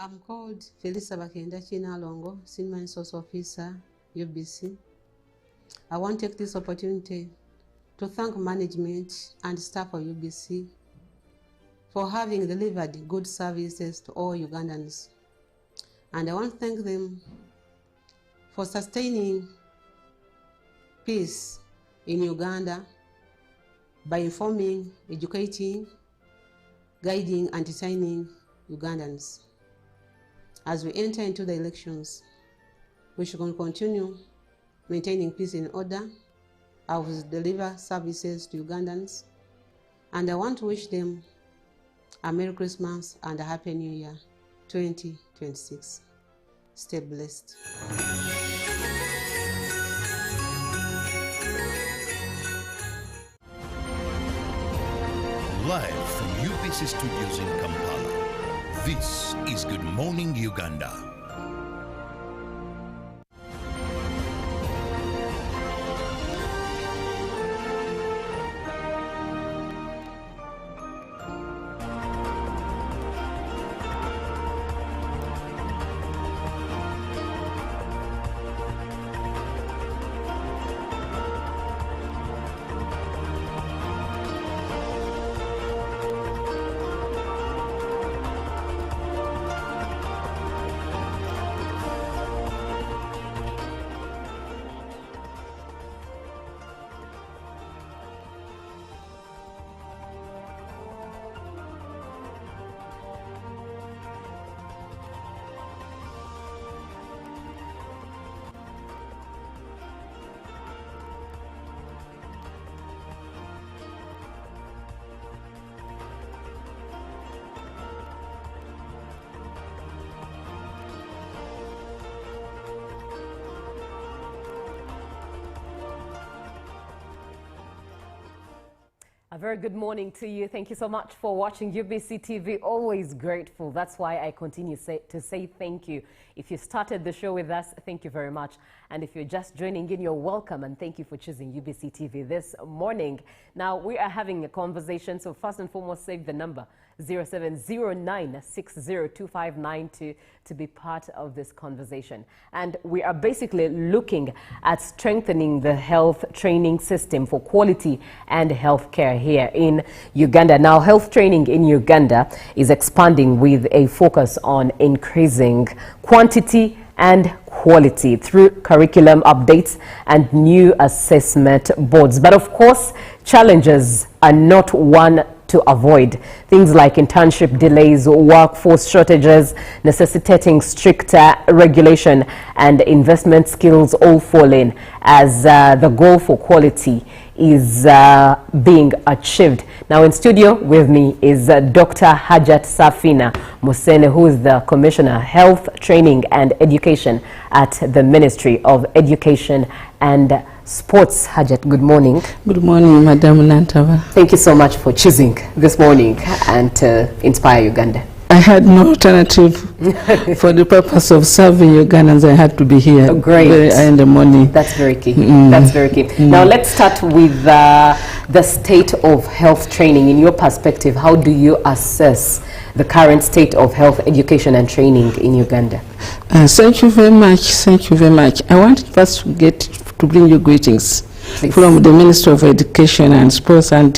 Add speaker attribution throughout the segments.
Speaker 1: I'm called Felisa Bakenda Chinalongo, Senior Resource Officer, UBC. I want to take this opportunity to thank management and staff of UBC for having delivered good services to all Ugandans. And I want to thank them for sustaining peace in Uganda by informing, educating, guiding, and entertaining Ugandans. As we enter into the elections, we should continue maintaining peace and order. I will deliver services to Ugandans, and I want to wish them a Merry Christmas and a Happy New Year 2026. Stay blessed.
Speaker 2: Live from UBC Studios in Kampala, this is Good Morning Uganda.
Speaker 3: A very good morning to you. Thank you so much for watching UBC TV. Always grateful. That's why I continue to say thank you. If you started the show with us, thank you very much. And if you're just joining in, you're welcome. And thank you for choosing UBC TV this morning. Now, we are having a conversation. So first and foremost, save the number 0709602592 to be part of this conversation. And we are basically looking at strengthening the health training system for quality and healthcare here in Uganda. Now, health training in Uganda is expanding with a focus on increasing quantity and quality through curriculum updates and new assessment boards. But of course, challenges are not one to avoid. Things like internship delays, workforce shortages, necessitating stricter regulation and investment skills all fall in as the goal for quality is being achieved. Now in studio with me is Dr. Hajat Safina Musene, who is the Commissioner Health Training and Education at the Ministry of Education and Sports. Hajat, good morning.
Speaker 4: Good morning, Madam Nantava.
Speaker 3: Thank you so much for choosing this morning and to inspire Uganda.
Speaker 4: I had no alternative for the purpose of serving Ugandans. I had to be here.
Speaker 3: Oh, great.
Speaker 4: In the morning.
Speaker 3: That's very key. That's very key. Now let's start with the state of health training. In your perspective, how do you assess the current state of health education and training in Uganda?
Speaker 4: Thank you very much. Thank you very much. I want first to bring you greetings. Please. From the Ministry of Education and Sports, and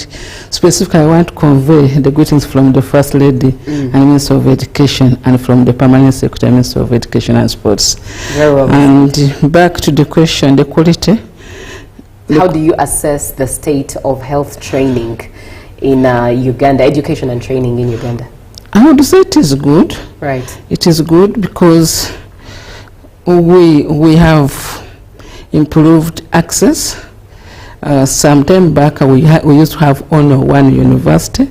Speaker 4: specifically I want to convey the greetings from the First Lady and Minister of Education, and from the Permanent Secretary, Minister of Education and Sports.
Speaker 3: Very well.
Speaker 4: And back to the question, the quality.
Speaker 3: How do you assess the state of health training in Uganda, education and training in Uganda?
Speaker 4: I would say it is good.
Speaker 3: Right.
Speaker 4: It is good because we have improved access. Some time back, we used to have only one university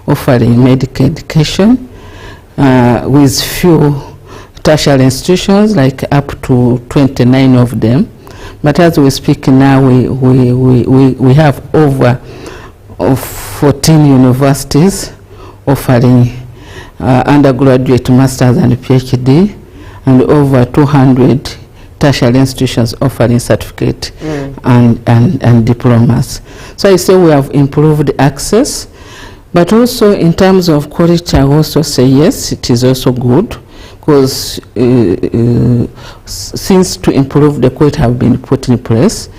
Speaker 4: offering medical education with few tertiary institutions, like up to 29 of them. But as we speak now, we have over 14 universities offering undergraduate, masters and PhD, and over 200 tertiary institutions offering certificate and diplomas. So I say we have improved access, but also in terms of quality, I also say yes, it is also good, because things to improve the quality have been put in place.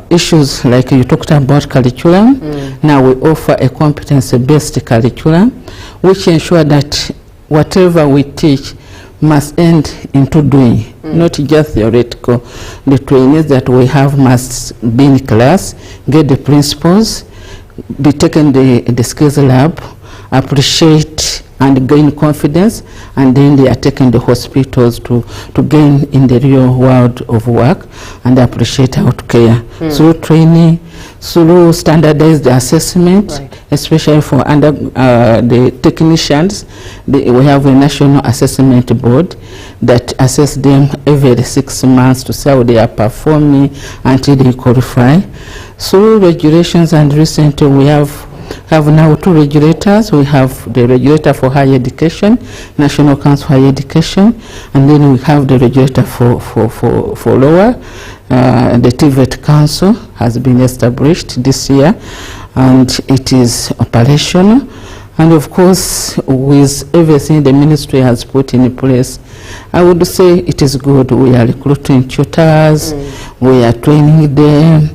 Speaker 4: Issues like you talked about curriculum. Now we offer a competency-based curriculum, which ensure that whatever we teach must end into doing, not just theoretical. The trainees that we have must be in class, get the principles, be taken the skills lab, appreciate and gain confidence, and then they are taken to hospitals to gain in the real world of work and appreciate healthcare. Through training, through standardized assessment, especially for the technicians. We have a national assessment board that assess them every 6 months to see how they are performing until they qualify. Through regulations, and recently we have now 2 regulators. We have the regulator for higher education, National Council for Higher Education, and then we have the regulator for lower. The TVET Council has been established this year, and it is operational. And of course, with everything the ministry has put in place, I would say it is good. We are recruiting tutors, we are training them,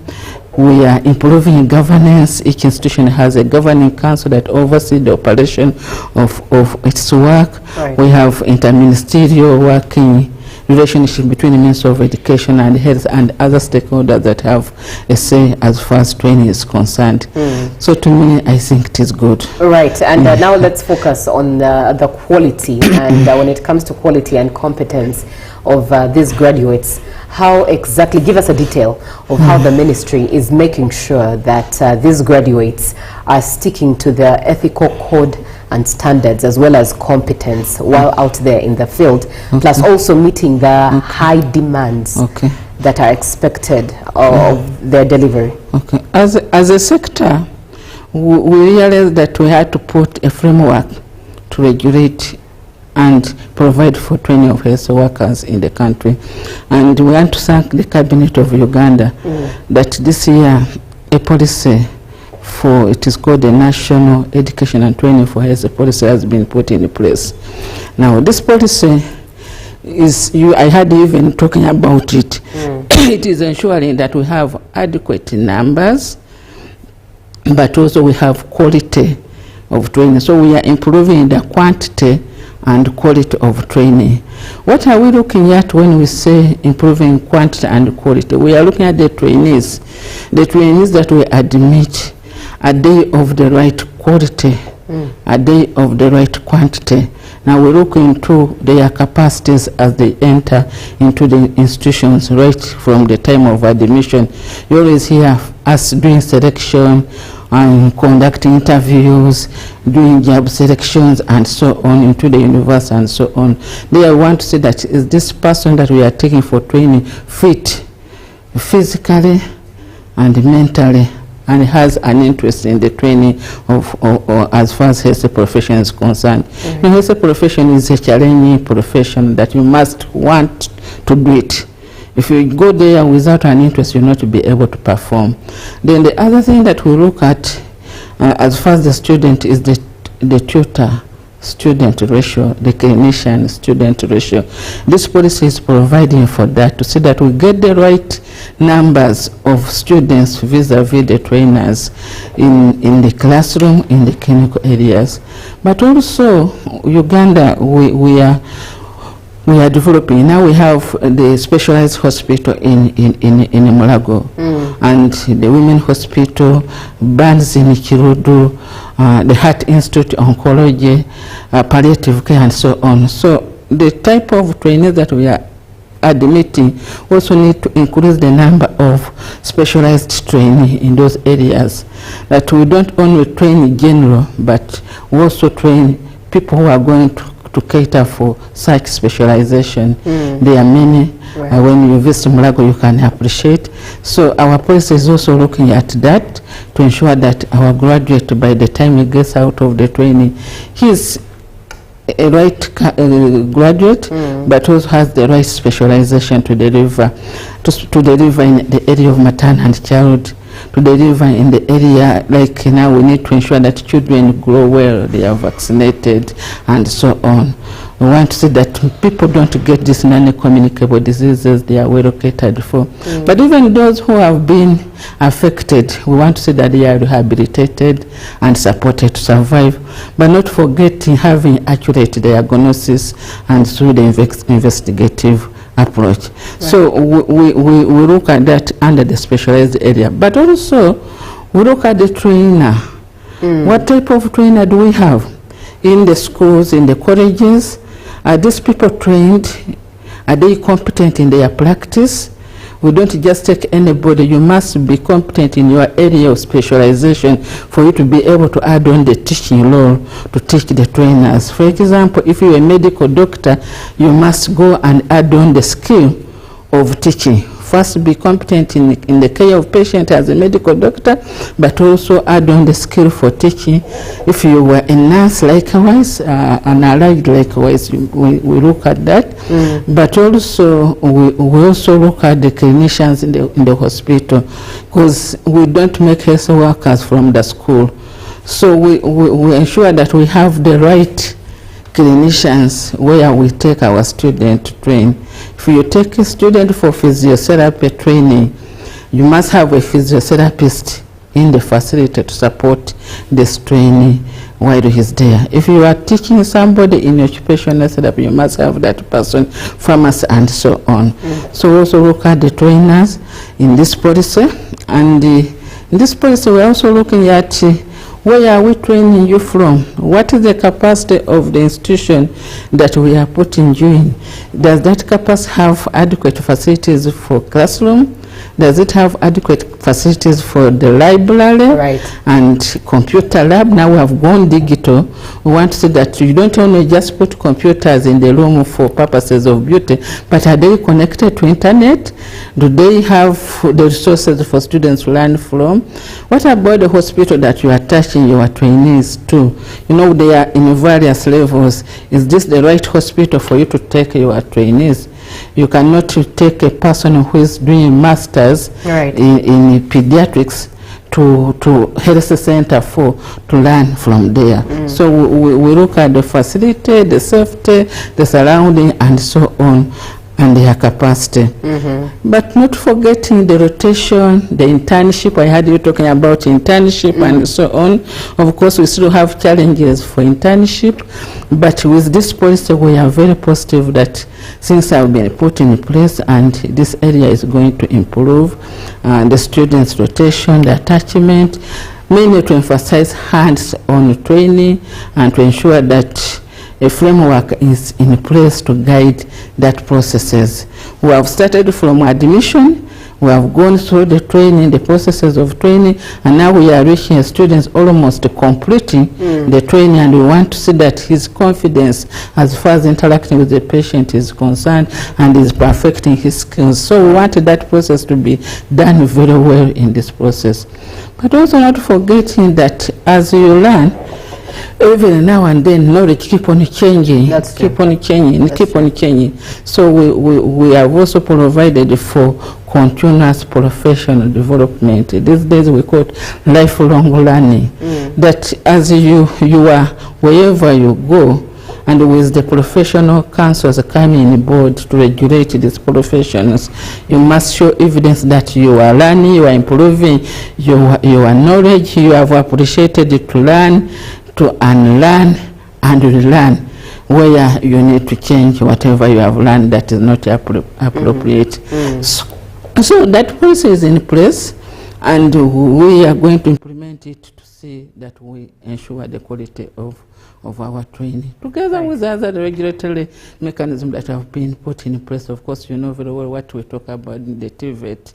Speaker 4: we are improving governance. Each institution has a governing council that oversees the operation of its work. We have interministerial working relationship between the Ministry of Education and Health and other stakeholders that have a say as far as training is concerned. So to me, I think it is good.
Speaker 3: Right, and now let's focus on the quality. And when it comes to quality and competence of these graduates, how exactly, give us a detail of how the ministry is making sure that these graduates are sticking to the ethical code and standards as well as competence while out there in the field, plus also meeting the high demands that are expected of their delivery.
Speaker 4: As a sector, we realized that we had to put a framework to regulate and provide for training of health workers in the country. And we want to thank the Cabinet of Uganda that this year a policy for, it is called the National Education and Training for Health policy, has been put in place. Now this policy is, I had even talking about it, it is ensuring that we have adequate numbers, but also we have quality of training. So we are improving the quantity and quality of training. What are we looking at when we say improving quantity and quality? We are looking at the trainees that we admit. Are they of the right quality? Are they of the right quantity? Now we look into their capacities as they enter into the institutions right from the time of admission. You always hear us doing selection and conducting interviews, doing job selections and so on into the university and so on. They want to say that is this person that we are taking for training fit physically and mentally, and has an interest in the training of as far as health profession is concerned. The health profession is a challenging profession that you must want to do it. If you go there without an interest, you'll not be able to perform. Then the other thing that we look at as far as the student is the tutor-student ratio, the clinician-student ratio. This policy is providing for that, to see that we get the right numbers of students vis-a-vis the trainers in the classroom, in the clinical areas. But also, Uganda, we are developing. Now we have the specialized hospital in Mulago, and the women hospital, Burns in Kirudu, the Heart Institute, Oncology, palliative care, and so on. So the type of training that we are admitting also need to increase the number of specialized training in those areas. That we don't only train in general, but we also train people who are going to cater for such specialization. There are many. When you visit Mulago, you can appreciate. So our policy is also looking at that to ensure that our graduate, by the time he gets out of the training, he's a right graduate, but also has the right specialization to deliver in the area of maternal and child, to deliver in the area, like now we need to ensure that children grow well, they are vaccinated, and so on. We want to see that people don't get these non-communicable diseases they are well catered for. But even those who have been affected, we want to see that they are rehabilitated and supported to survive, but not forgetting having accurate diagnosis and through the investigative approach. Right. So we look at that under the specialized area, but also we look at the trainer. What type of trainer do we have in the schools, in the colleges? Are these people trained? Are they competent in their practice? We don't just take anybody. You must be competent in your area of specialization for you to be able to add on the teaching role to teach the trainers. For example, if you're a medical doctor, you must go and add on the skill of teaching. First, be competent in the care of patient as a medical doctor, but also add on the skill for teaching. If you were a nurse, likewise, an allied, likewise, we look at that. But also, we also look at the clinicians in the hospital, because we don't make health workers from the school. So we ensure that we have the right clinicians where we take our student to train. If you take a student for physiotherapy training, you must have a physiotherapist in the facility to support this training while he's there. If you are teaching somebody in occupational therapy, you must have that person, pharmacy, and so on. So also look at the trainers in this policy. And in this policy, we're also looking at where are we training you from? What is the capacity of the institution that we are putting you in? Does that capacity have adequate facilities for classroom? Does it have adequate facilities for the library and computer lab? Now we have gone digital. We want to see that you don't only just put computers in the room for purposes of beauty, but are they connected to internet? Do they have the resources for students to learn from? What about the hospital that you are attaching your trainees to? You know, they are in various levels. Is this the right hospital for you to take your trainees? You cannot take a person who is doing masters in pediatrics to health center to learn from there. So we look at the facility, the safety, the surrounding, and so on, and their capacity. But not forgetting the rotation, the internship. I heard you talking about internship and so on. Of course, we still have challenges for internship, but with this policy, we are very positive that things have been put in place and this area is going to improve. The students' rotation, the attachment, mainly to emphasize hands-on training and to ensure that a framework is in place to guide that processes. We have started from admission, we have gone through the training, the processes of training, and now we are reaching students almost completing the training, and we want to see that his confidence as far as interacting with the patient is concerned and is perfecting his skills. So we want that process to be done very well in this process. But also not forgetting that as you learn, even now and then, knowledge keep on changing, keep on changing. So we have also provided for continuous professional development. These days we call it lifelong learning. That as you are wherever you go, and with the professional councils coming on board to regulate these professions, you must show evidence that you are learning, you are improving your knowledge, you have appreciated to learn, to unlearn and relearn, where you need to change whatever you have learned that is not appropriate. So that policy is in place, and we are going to implement it to see that we ensure the quality of our training, together with other regulatory mechanisms that have been put in place. Of course, you know very well what we talk about in the TVET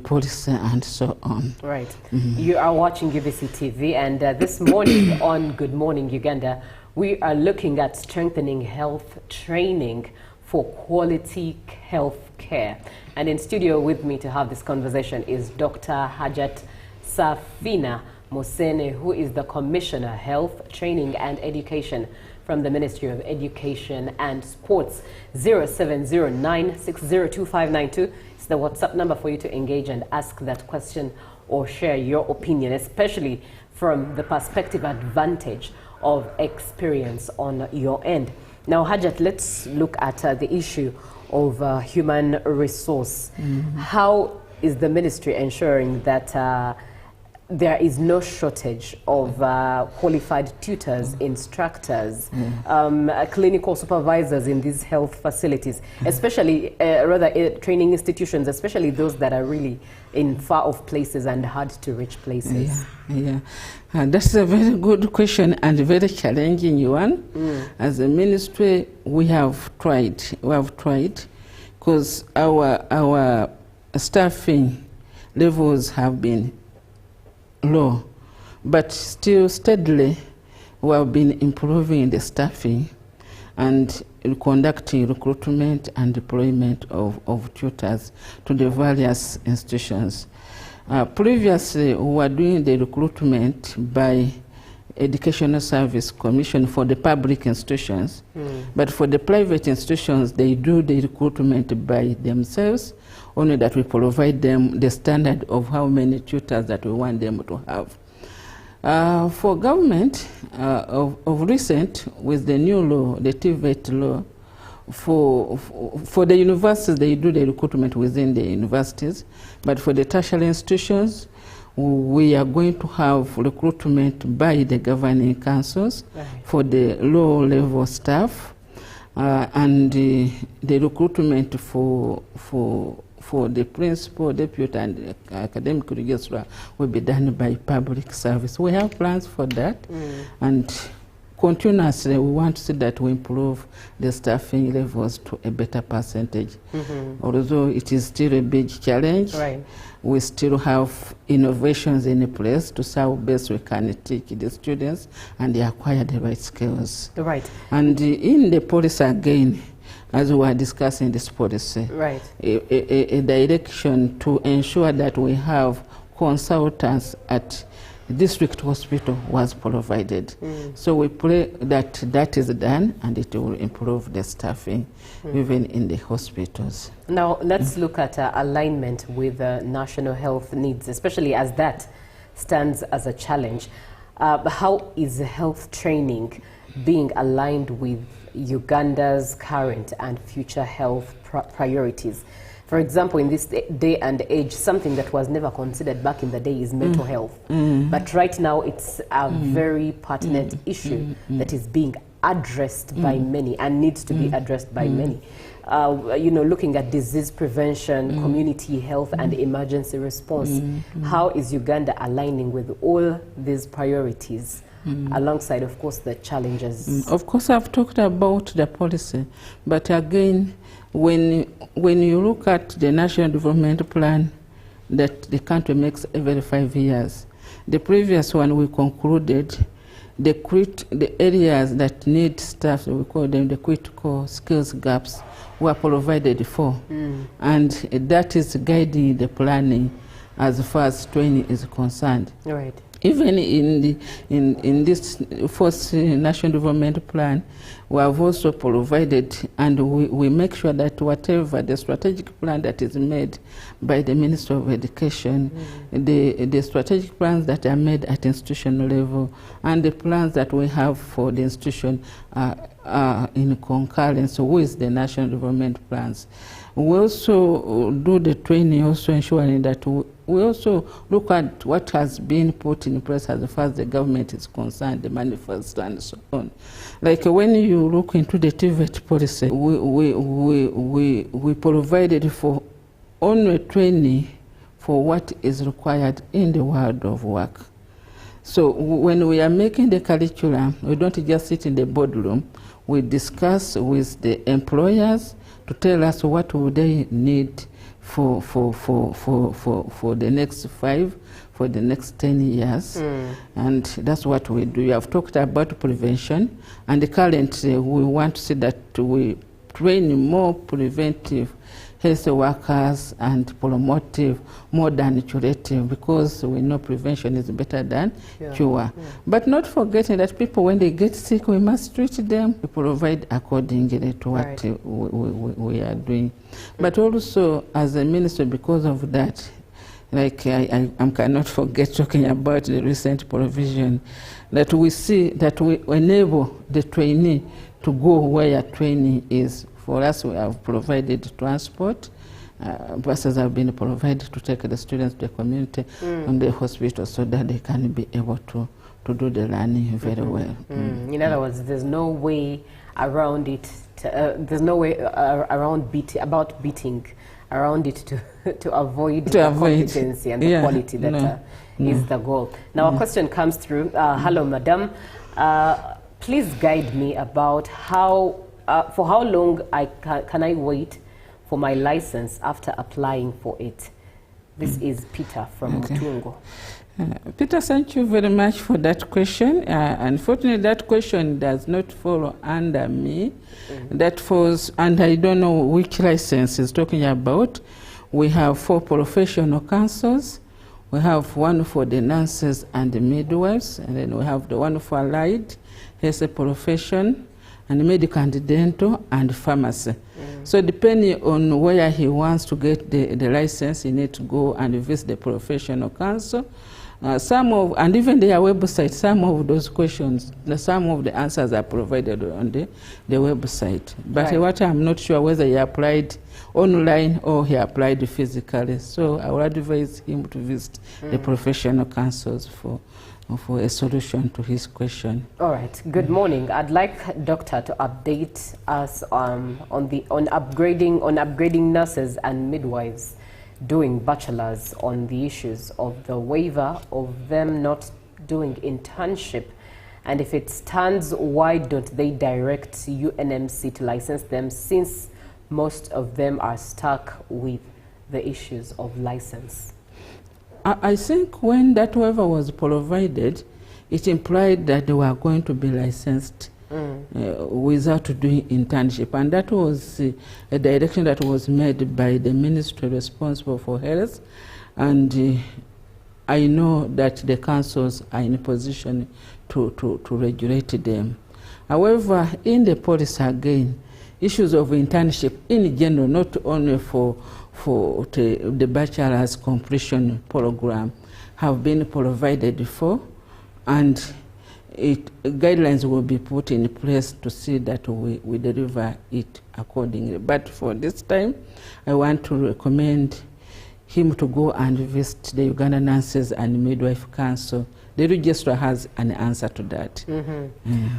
Speaker 4: policy and so on. Right.
Speaker 3: You are watching UBC TV, and this morning on Good Morning Uganda, we are looking at strengthening health training for quality health care. And in studio with me to have this conversation is Dr. Hajat Safina Mosene, who is the Commissioner, Health, Training and Education from the Ministry of Education and Sports. 0709602592 is the WhatsApp number for you to engage and ask that question or share your opinion, especially from the perspective advantage of experience on your end. Now, Hajat, let's look at the issue of human resource. How is the ministry ensuring that there is no shortage of qualified tutors, instructors, clinical supervisors in these health facilities, especially, training institutions, especially those that are really in far-off places and hard-to-reach places?
Speaker 4: That's a very good question and a very challenging one. As a ministry, we have tried, because our staffing levels have been low, but still steadily we have been improving the staffing and conducting recruitment and deployment of tutors to the various institutions. Previously, we were doing the recruitment by Educational Service Commission for the public institutions, but for the private institutions, they do the recruitment by themselves, only that we provide them the standard of how many tutors that we want them to have. For government, of recent, with the new law, the TVET law, for the universities, they do the recruitment within the universities, but for the tertiary institutions, we are going to have recruitment by the governing councils for the low-level staff, and the recruitment for the principal, deputy, and academic registrar will be done by public service. We have plans for that, and continuously we want to see that we improve the staffing levels to a better percentage. Although it is still a big challenge, we still have innovations in place to see how best we can teach the students and they acquire the right skills. And in the policy again, as we are discussing this policy, a direction to ensure that we have consultants at district hospital was provided. So we pray that that is done and it will improve the staffing even in the hospitals.
Speaker 3: Now let's look at alignment with national health needs, especially as that stands as a challenge. How is health training being aligned with Uganda's current and future health priorities? For example, in this day and age, something that was never considered back in the day is mental health. But right now, it's a very pertinent issue that is being addressed by many and needs to be addressed by many. You know, looking at disease prevention, community health, and emergency response. How is Uganda aligning with all these priorities? Alongside, of course, the challenges.
Speaker 4: Of course, I've talked about the policy, but again, when you look at the National Development Plan that the country makes every 5 years, the previous one we concluded the areas that need staff, we call them the critical skills gaps, were provided for. And that is guiding the planning as far as training is concerned. Even in this first National Development Plan, we have also provided, and we make sure that whatever the strategic plan that is made by the Minister of Education, the strategic plans that are made at institutional level, and the plans that we have for the institution are in concurrence with the National Development Plans. We also do the training, also ensuring that we also look at what has been put in place as far as the government is concerned, the manifesto and so on. Like when you look into the TVET policy, we provided for only training for what is required in the world of work. So when we are making the curriculum, we don't just sit in the boardroom, we discuss with the employers to tell us what would they need for the next 5, for the next 10 years. And that's what we do. We have talked about prevention, and currently we want to see that we train more preventive health workers and promotive more than curative, because we know prevention is better than cure. But not forgetting that people, when they get sick, we must treat them. We provide accordingly to what we are doing. But also, as a minister, because of that, like I cannot forget talking about the recent provision that we see that we enable the trainee to go where training is. For us, we have provided transport. Buses have been provided to take the students to the community and the hospital so that they can be able to do the learning very well.
Speaker 3: In other words, there's no way around it. There's no way around beating around it to avoid the competency and the quality that is the goal. Now, a question comes through. Hello, madam. Please guide me about for how long can I wait for my license after applying for it? This is Peter from Mutungo.
Speaker 4: Peter, thank you very much for that question. Unfortunately, that question does not fall under me. That falls, and I don't know which license is talking about. We have 4 professional councils. We have one for the nurses and the midwives, and then we have the one for allied health profession, and medical and dental, and pharmacy. So depending on where he wants to get the license, he needs to go and visit the professional council. And even their website, some of those questions, some of the answers are provided on the website. But what I'm not sure whether he applied online or he applied physically. So I would advise him to visit the professional councils for a solution to his question.
Speaker 3: All right. Good morning. I'd like Doctor to update us on upgrading nurses and midwives doing bachelors on the issues of the waiver of them not doing internship, and if it stands, why don't they direct UNMC to license them, since most of them are stuck with the issues of license?
Speaker 4: I think when that waiver was provided, it implied that they were going to be licensed without doing internship, and that was a direction that was made by the ministry responsible for health, and I know that the councils are in a position to regulate them. However, in the policy again, issues of internship in general, not only for the bachelor's completion program, have been provided for, and guidelines will be put in place to see that we deliver it accordingly. But for this time, I want to recommend him to go and visit the Uganda Nurses and Midwife Council. The registrar has an answer to that.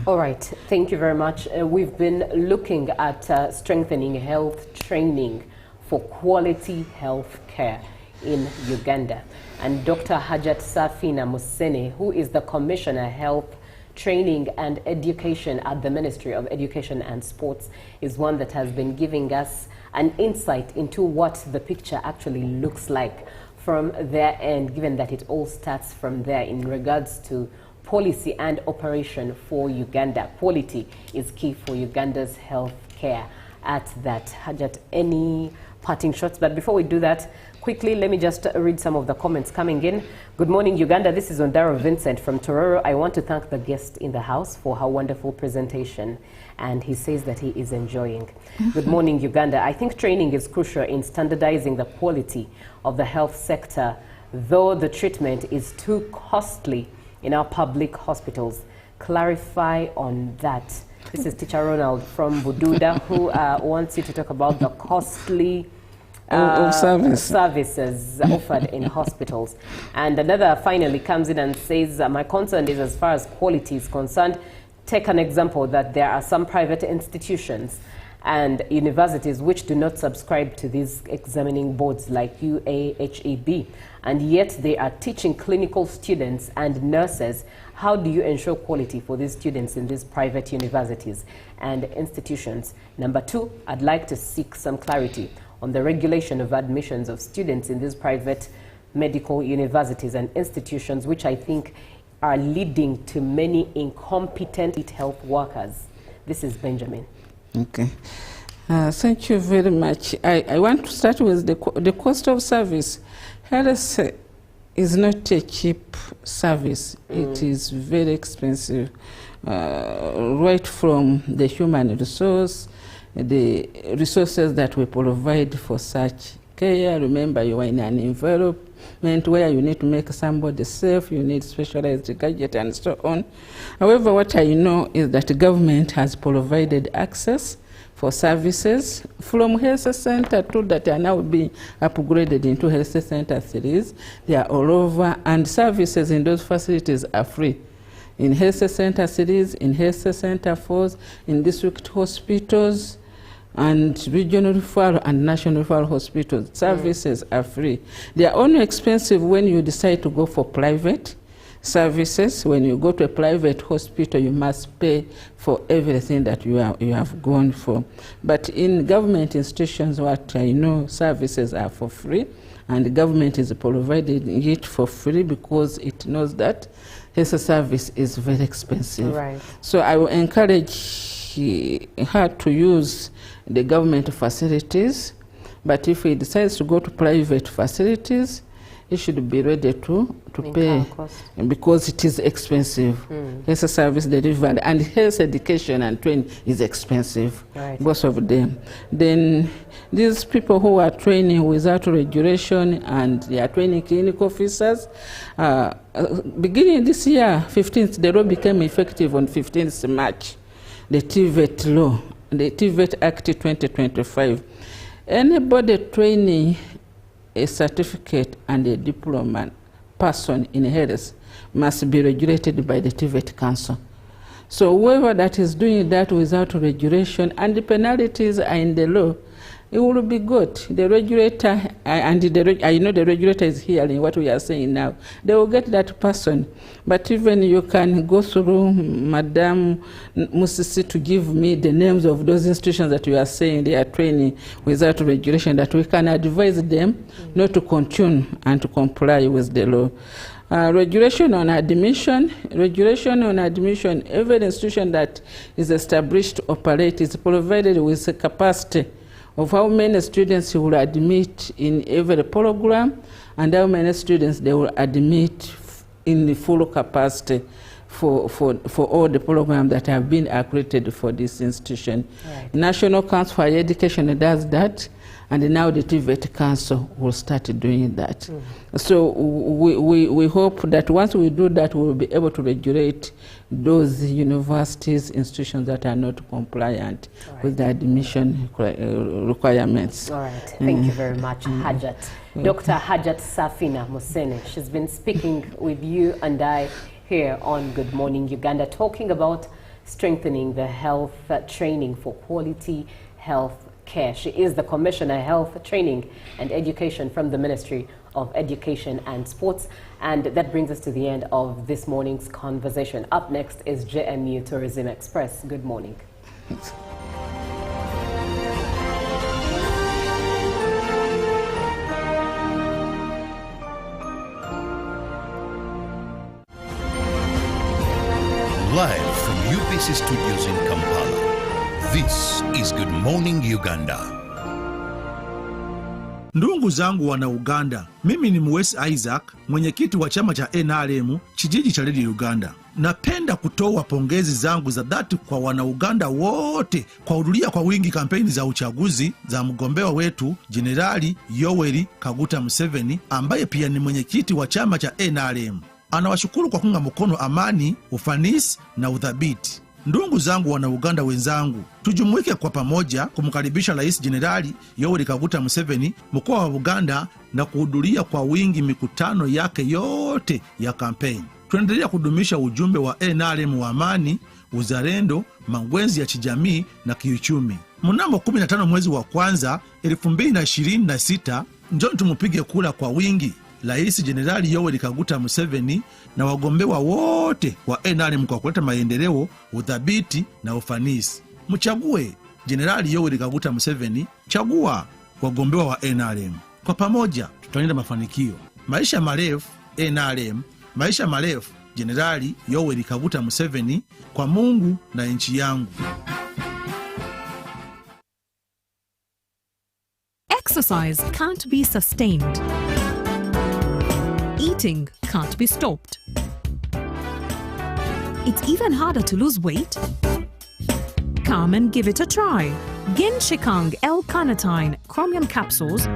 Speaker 4: All
Speaker 3: right, thank you very much. We've been looking at strengthening health training for quality health care in Uganda. And Dr. Hajat Safina Musene, who is the Commissioner Health Training and Education at the Ministry of Education and Sports, is one that has been giving us an insight into what the picture actually looks like from their end, given that it all starts from there in regards to policy and operation for Uganda. Quality is key for Uganda's health care at that. Hajat, any parting shots? But before we do that, quickly, let me just read some of the comments coming in. Good morning, Uganda. This is Ondaro Vincent from Tororo. I want to thank the guest in the house for her wonderful presentation. And he says that he is enjoying. Good morning, Uganda. I think training is crucial in standardizing the quality of the health sector, though the treatment is too costly in our public hospitals. Clarify on that. This is Teacher Ronald from Bududa, who wants you to talk about the costly services offered in hospitals. And another finally comes in and says, my concern is, as far as quality is concerned, take an example that there are some private institutions and universities which do not subscribe to these examining boards like UAHEB, and yet they are teaching clinical students and nurses. How do you ensure quality for these students in these private universities and institutions? Number 2, I'd like to seek some clarity on the regulation of admissions of students in these private medical universities and institutions, which I think are leading to many incompetent health workers. This is Benjamin.
Speaker 4: Okay. Thank you very much. I want to start with the cost of service. Health is not a cheap service. It is very expensive, right from the human resource, the resources that we provide for such care. Remember, you are in an envelope. equipment where you need to make somebody safe, you need specialized gadget and so on. However, what I know is that the government has provided access for services from health center to that are now being upgraded into health center series. They are all over, and services in those facilities are free. In health center series, in health center 4s, in district hospitals, and regional referral and national referral hospitals, services are free. They are only expensive when you decide to go for private services. When you go to a private hospital, you must pay for everything that you have gone for. But in government institutions, what I know, services are for free, and the government is providing it for free because it knows that health service is very expensive.
Speaker 3: Right.
Speaker 4: So I will encourage her to use the government facilities, but if he decides to go to private facilities, he should be ready to pay because it is expensive. Health service delivery and health education and training is expensive, both of them. Then these people who are training without regulation and they are training clinical officers, beginning this year, 15th, the law became effective on 15th March, the TVET law, the TVET Act 2025. Anybody training a certificate and a diploma person in health must be regulated by the TVET Council. So whoever that is doing that without regulation, and the penalties are in the law, it will be good. The regulator, I know the regulator is hearing what we are saying now. They will get that person. But even you can go through Madam Musisi to give me the names of those institutions that you are saying they are training without regulation, that we can advise them not to continue and to comply with the law. Regulation on admission, every institution that is established to operate is provided with a capacity of how many students you will admit in every program and how many students they will admit in the full capacity for all the programs that have been accredited for this institution. Right. National Council for Education does that, and now the TVET Council will start doing that. So we hope that once we do that, we will be able to regulate those universities, institutions that are not compliant with the admission requirements.
Speaker 3: All right, thank you very much, Hajat. Dr. Hajat Safina Musene, she's been speaking with you and I here on Good Morning Uganda, talking about strengthening the health training for quality health care. She is the Commissioner Health Training and Education from the Ministry of Education and Sports. And that brings us to the end of this morning's conversation. Up next is JMU Tourism Express. Good morning.
Speaker 2: Live from UBC Studios in Kampala, this is Good Morning Uganda.
Speaker 5: Ndugu zangu wana Uganda, mimi ni Mwesi Isaac, mwenyekiti wa chama cha NRM kijiji cha Radio Uganda. Napenda kutoa pongezi zangu za dhati kwa wana Uganda wote kwa kuhudhuria kwa wingi kampeni za uchaguzi za mgombea wetu Jenerali Yoweri Kaguta Museveni, ambaye pia ni mwenyekiti wa chama cha NRM. Anawashukuru kwa kuunga mkono amani, ufanisi na udhabiti. Ndugu zangu wana Uganda wenzangu, tujumuike kwa pamoja kumkaribisha Rais Jenerali Yoweri Kaguta Museveni mkoa wa Uganda na kuhudhuria kwa wingi mikutano yake yote ya kampeni. Tunaendelea kudumisha ujumbe wa NRM wa amani, uzalendo, mangwenzi ya kijamii na kiuchumi. Mnamo 15 mwezi wa kwanza 2026, njoni tumupige kura kwa wingi Rais Jenerali Yoweri Kaguta Museveni na wagombewa wote wa NRM kwa kuleta maendeleo, udhabiti na ufanisi. Mchague Jenerali Yoweri Kaguta Museveni, chagua wagombewa wa NRM. Kwa pamoja tutalinda mafanikio. Maisha marefu NRM, maisha marefu Jenerali Yoweri Kaguta Museveni, kwa Mungu na nchi yangu.
Speaker 6: Exercise can't be sustained. Eating can't be stopped. It's even harder to lose weight. Come and give it a try. Genshikang L-carnitine chromium capsules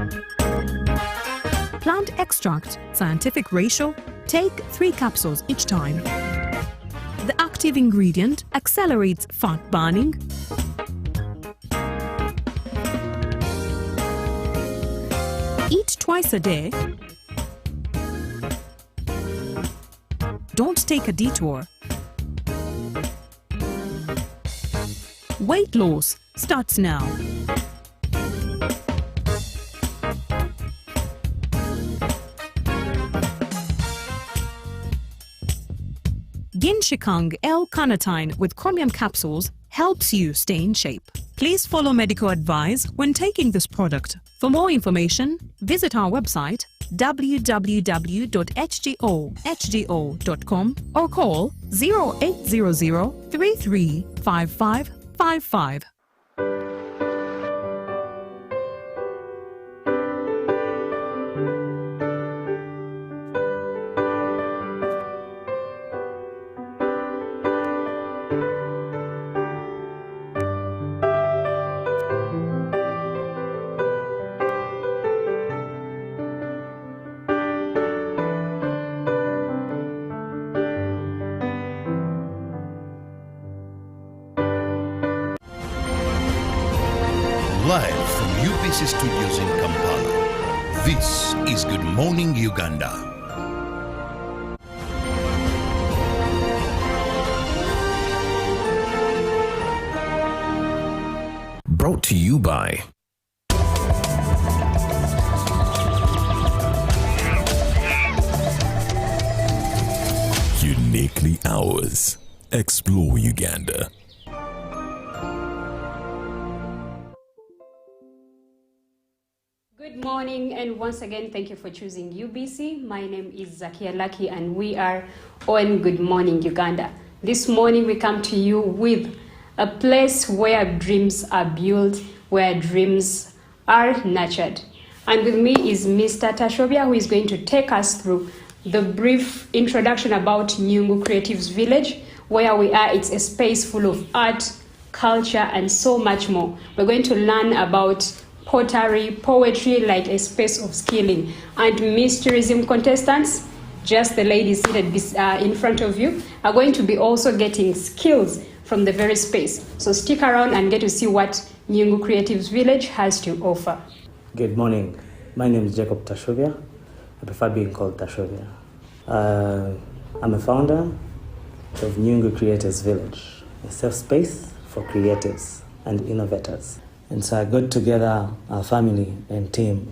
Speaker 6: Plant extract, scientific ratio, take 3 capsules each time. The active ingredient accelerates fat burning, eat twice a day, don't take a detour. Weight loss starts now. Ginshikang L-carnitine with chromium capsules helps you stay in shape. Please follow medical advice when taking this product. For more information, visit our website www.hgo.com or call 0800 335555.
Speaker 2: Live from UBC Studios in Kampala, this is Good Morning Uganda.
Speaker 7: Brought to you by Uniquely Ours. Explore Uganda.
Speaker 8: Good morning, and once again, thank you for choosing UBC. My name is Zakia Lucky, and we are on Good Morning Uganda. This morning, we come to you with a place where dreams are built, where dreams are nurtured. And with me is Mr. Tashobia, who is going to take us through the brief introduction about Nyungu Creatives Village. Where we are, it's a space full of art, culture, and so much more. We're going to learn about pottery, poetry, like a space of skilling, and Miss Tourism contestants, just the ladies seated in front of you, are going to be also getting skills from the very space. So stick around and get to see what Nyungu Creatives Village has to offer.
Speaker 9: Good morning. My name is Jacob Tashovia. I prefer being called Tashovia. I'm a founder of Nyungu Creatives Village, a safe space for creatives and innovators. And so I got together our family and team,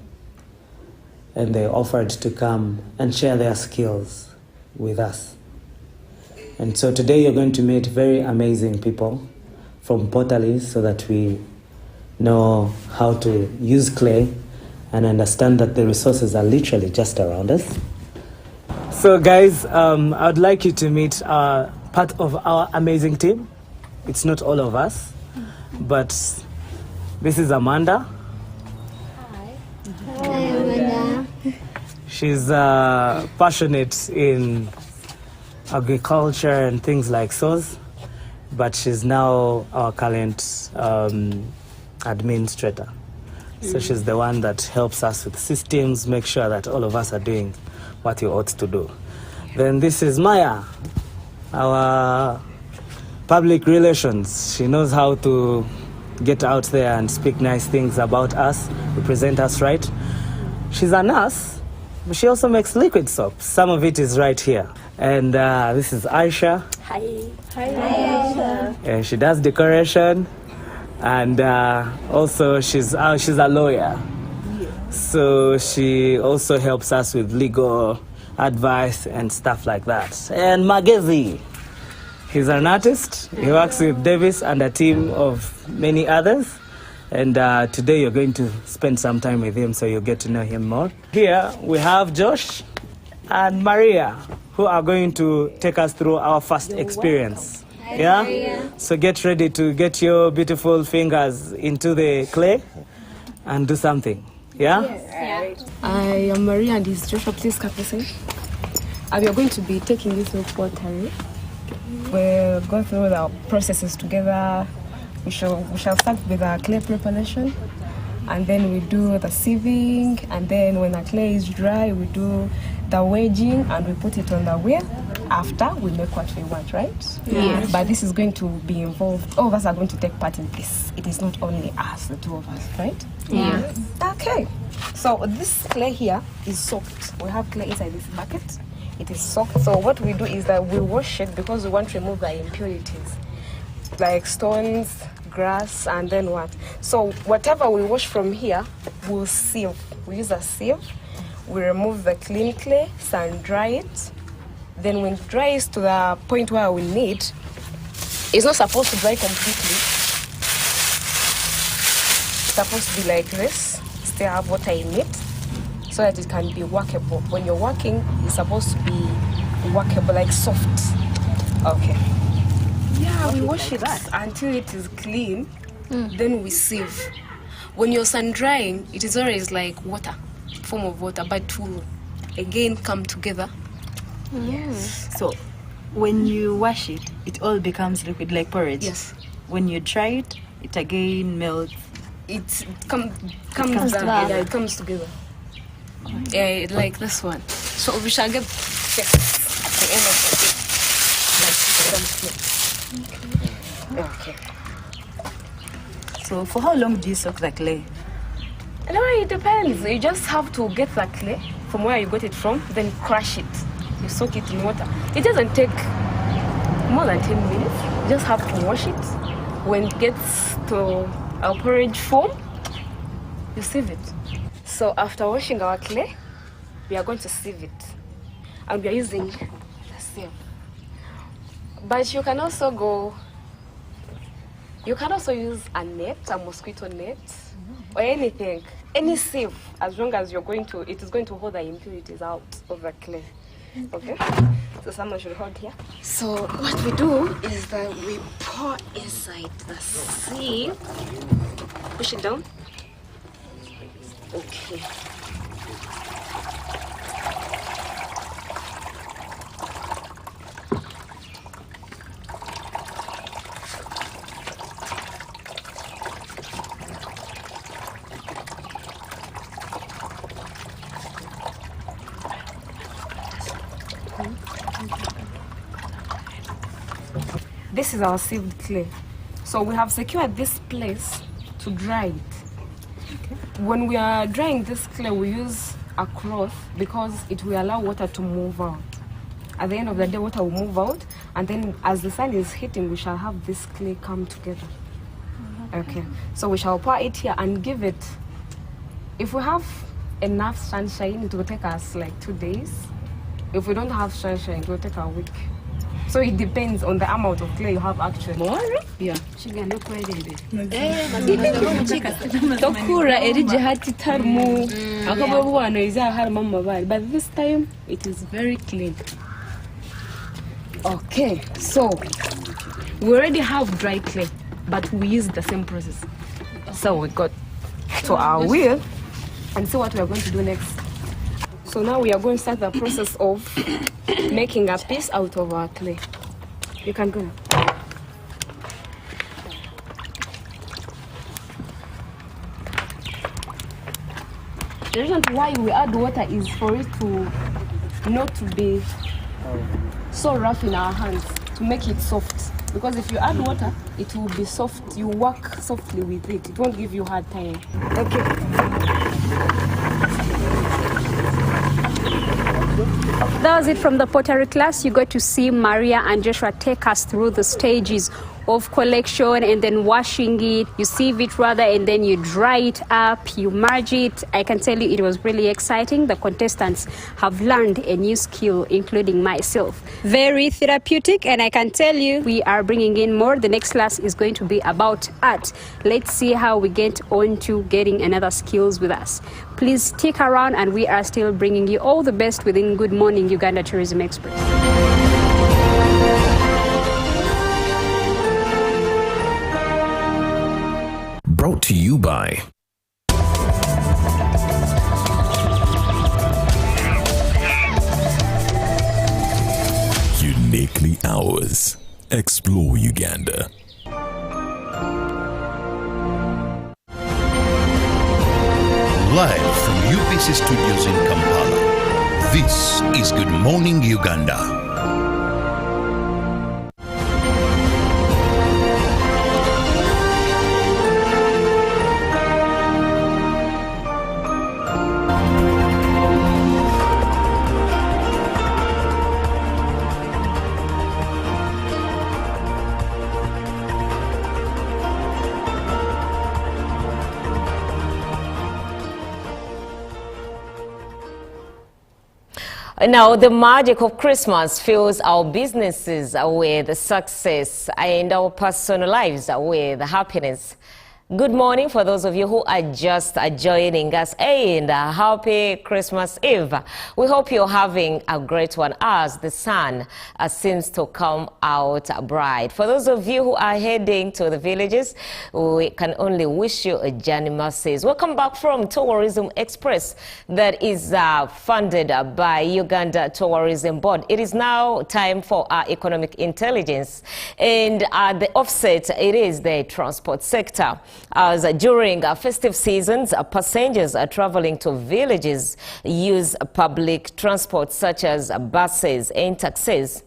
Speaker 9: and they offered to come and share their skills with us. And so today you're going to meet very amazing people from pottery so that we know how to use clay and understand that the resources are literally just around us. So guys, I'd like you to meet part of our amazing team. It's not all of us, but this is Amanda.
Speaker 10: Hi. Hi, Amanda.
Speaker 9: She's passionate in agriculture and things like those, but she's now our current administrator. So she's the one that helps us with systems, make sure that all of us are doing what you ought to do. Then this is Maya, our public relations. She knows how to get out there and speak nice things about us, represent us right. She's a nurse, but she also makes liquid soap. Some of it is right here. And this is Aisha.
Speaker 10: Hi. Hi, Aisha.
Speaker 9: And she does decoration, and also she's a lawyer. So she also helps us with legal advice and stuff like that. And Magezi. He's an artist. He works with Davis and a team of many others. And today you're going to spend some time with him so you'll get to know him more. Here we have Josh and Maria, who are going to take us through our first experience. Yeah? Maria. So get ready to get your beautiful fingers into the clay and do something. Yeah?
Speaker 10: Yes. I am Maria and this is Joshua. Please come listen. We are going to be taking this new pottery. We'll go through the processes together. We shall start with our clay preparation. and then we do the sieving, and then when the clay is dry, we do the wedging and we put it on the wheel. After we make what we want, right?
Speaker 8: Yes.
Speaker 10: But this is going to be involved. All of us are going to take part in this. It is not only us, the two of us, right?
Speaker 8: Yeah.
Speaker 10: Okay. So this clay here is soaked. We have clay inside this bucket. It is soaked. So what we do is that we wash it because we want to remove the impurities, like stones, grass, and then what? So whatever we wash from here, we'll sieve. We use a sieve. We remove the clean clay, sun dry it. Then when it dries to the point where we need, it's not supposed to dry completely. It's supposed to be like this, still have water in it, so that it can be workable. When you're working, it's supposed to be workable, like soft. Okay. Yeah, we wash it until it is clean, then we sieve. When you're sun drying, it is always like water, form of water, but it will again come together.
Speaker 11: Yes. So when you wash it, it all becomes liquid like porridge.
Speaker 10: Yes.
Speaker 11: When you dry it, it again melts.
Speaker 10: It comes together. Yeah, it comes together. Yeah, like this one. So we shall get this at the end of it. Like it. Okay.
Speaker 11: So for how long do you soak the clay?
Speaker 10: No, it depends. You just have to get the clay from where you got it from, then crush it. You soak it in water. It doesn't take more than 10 minutes. You just have to wash it. When it gets to a porridge form, you sieve it. So after washing our clay, we are going to sieve it. And we are using the sieve. But you can also use a net, a mosquito net, or anything. Any sieve, as long as it is going to hold the impurities out of the clay. Okay, so someone should hold here. So what we do is that we pour inside the sieve. Push it down. Okay. This is our sieved clay. So we have secured this place to dry it. Okay. When we are drying this clay, we use a cloth because it will allow water to move out. At the end of the day, water will move out, and then as the sun is hitting, we shall have this clay come together. Okay. So we shall pour it here and give it, if we have enough sunshine, it will take us like 2 days. If we don't have sunshine, it will take a week. So it depends on the amount of clay you have actually. More? Yeah. But this time it is very clean. Okay, so we already have dry clay, but we use the same process. So we got to our wheel and see what we are going to do next. So now we are going to start the process of making a piece out of our clay. You can go now. The reason why we add water is for it to not to be so rough in our hands, to make it soft. Because if you add water, it will be soft. You work softly with it. It won't give you hard time. Okay.
Speaker 8: That was it from the pottery class. You got to see Maria and Joshua take us through the stages of collection and then washing it. You sieve it rather, and then you dry it up, you merge it. I can tell you it was really exciting. The contestants have learned a new skill, including myself. Very therapeutic, and I can tell you we are bringing in more. The next class is going to be about art. Let's see how we get on to getting another skills with us. Please stick around, and we are still bringing you all the best within Good Morning Uganda Tourism Express.
Speaker 7: Brought to you by Uniquely Ours. Explore Uganda.
Speaker 2: Live from UBC Studios in Kampala, this is Good Morning Uganda.
Speaker 3: Now, the magic of Christmas fills our businesses with success and our personal lives with happiness. Good morning for those of you who are just joining us, and happy Christmas Eve. We hope you're having a great one as the sun seems to come out bright. For those of you who are heading to the villages, we can only wish you a journey mercies. Welcome back from Tourism Express that is funded by Uganda Tourism Board. It is now time for our economic intelligence, and the offset, it is the transport sector. As during festive seasons, passengers are traveling to villages use public transport such as buses and taxis.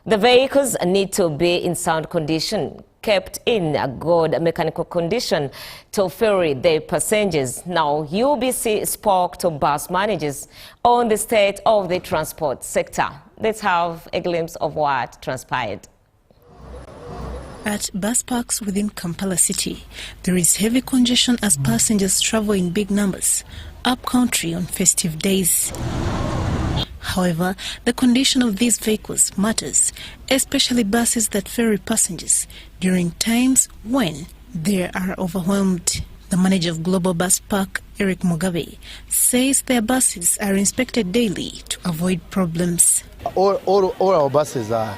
Speaker 3: The vehicles need to be in sound condition, kept in a good mechanical condition to ferry the passengers. Now, UBC spoke to bus managers on the state of the transport sector. Let's have a glimpse of what transpired.
Speaker 12: At bus parks within Kampala city, there is heavy congestion as passengers travel in big numbers up country on festive days. However, the condition of these vehicles matters, especially buses that ferry passengers during times when they are overwhelmed. The manager of Global Bus Park, Eric Mugabe, says their buses are inspected daily to avoid problems.
Speaker 13: All our buses are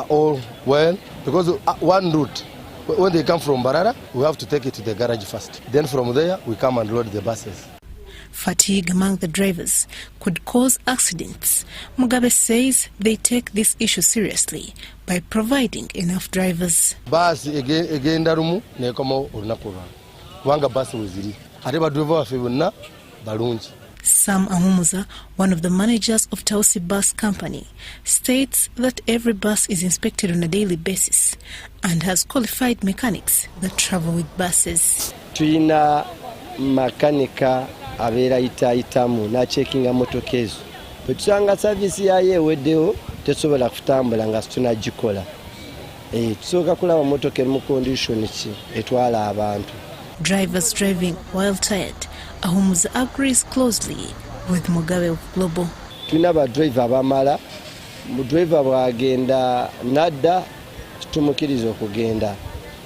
Speaker 13: all well, because one route, when they come from Barara, we have to take it to the garage first. Then from there, we come and load the buses.
Speaker 12: Fatigue among the drivers could cause accidents. Mugabe says they take this issue seriously by providing enough drivers.
Speaker 13: Bus again darumu nekoma olunakuba. Wanga bus weziri. Areba driver wafe bonna balungi.
Speaker 12: Sam Ahumuza, one of the managers of Tausi Bus Company, states that every bus is inspected on a daily basis and has qualified mechanics that travel with buses.
Speaker 14: Tuina makanika abera itamu na checkinga motoka ezo. Bwetusanga service yaye eweddewo tesobola kutambula nga tunagikola. Tusooka kulaba motoka eri mu condition ki etwala abantu.
Speaker 12: Drivers driving while tired. Ahumuza agrees closely with Mugabe of Global.
Speaker 14: Tuna ba driver abamala, mu driver bwagenda nadda tumukiriza okugenda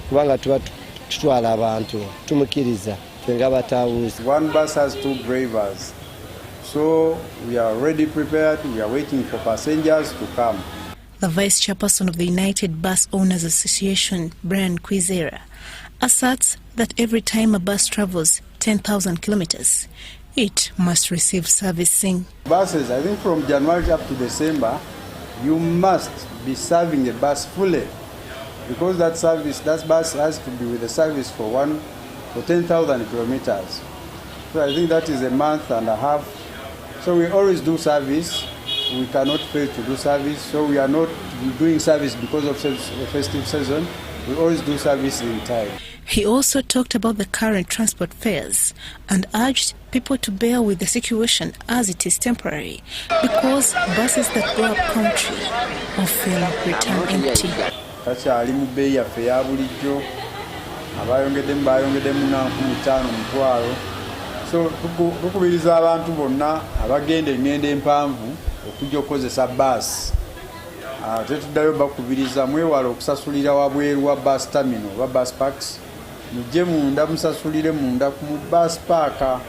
Speaker 14: kubanga tuba tutwala abantu tumukiriza fenga batawuzi.
Speaker 15: One bus has two drivers, so we are already prepared. We are waiting for passengers to come.
Speaker 12: The vice chairperson of the United Bus Owners Association, Brian Kwizera, asserts that every time a bus travels 10,000 kilometers, it must receive servicing.
Speaker 15: Buses, I think from January up to December, you must be serving the bus fully, because that bus has to be with the service for 10,000 kilometers. So I think that is a month and a half. So we always do service. We cannot fail to do service. So we are not doing service because of the festive season. We always do service in time.
Speaker 12: He also talked about the current transport fares and urged people to bear with the situation as it is temporary, because buses that go up country often return empty.
Speaker 15: Takyali mu bbeeyi yaffe eya bulijjo, abayongeddemu na 15,000. So tukubiriza abantu bonna abagenda engendo empanvu okujja okukozesa bus. Tetuddayo bakubiriza mwewala okusasulira wabweru wa bus terminal oba bus parks. Mujje munda musasulire munda ku bus park,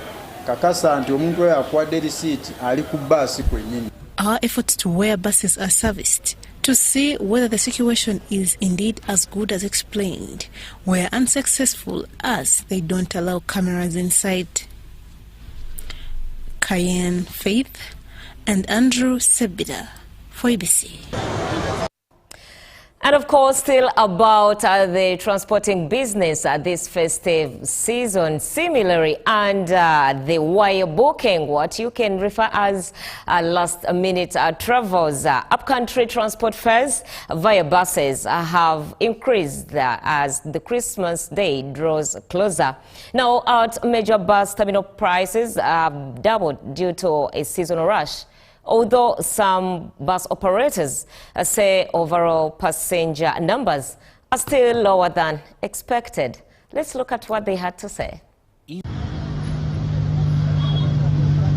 Speaker 15: kakasa nti omuntu oyo akwadde receipt ali ku bus kwennyini.
Speaker 12: Our efforts to where buses are serviced to see whether the situation is indeed as good as explained were unsuccessful as they don't allow cameras inside. Cayenne Faith and Andrew Sebida for UBC.
Speaker 3: And of course, still about the transporting business this festive season, similarly, and the wire booking, what you can refer as last-minute travels. Upcountry transport fares via buses have increased as the Christmas day draws closer. Now, at major bus terminal prices have doubled due to a seasonal rush. Although some bus operators say overall passenger numbers are still lower than expected. Let's look at what they had to say.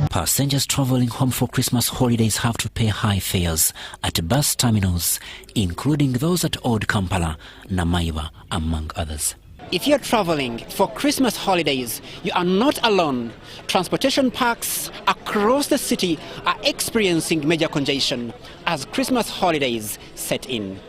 Speaker 16: Passengers traveling home for Christmas holidays have to pay high fares at bus terminals, including those at Old Kampala, Namaiva, among others.
Speaker 17: If you're traveling for Christmas holidays, you are not alone. Transportation parks across the city are experiencing major congestion as Christmas holidays set in.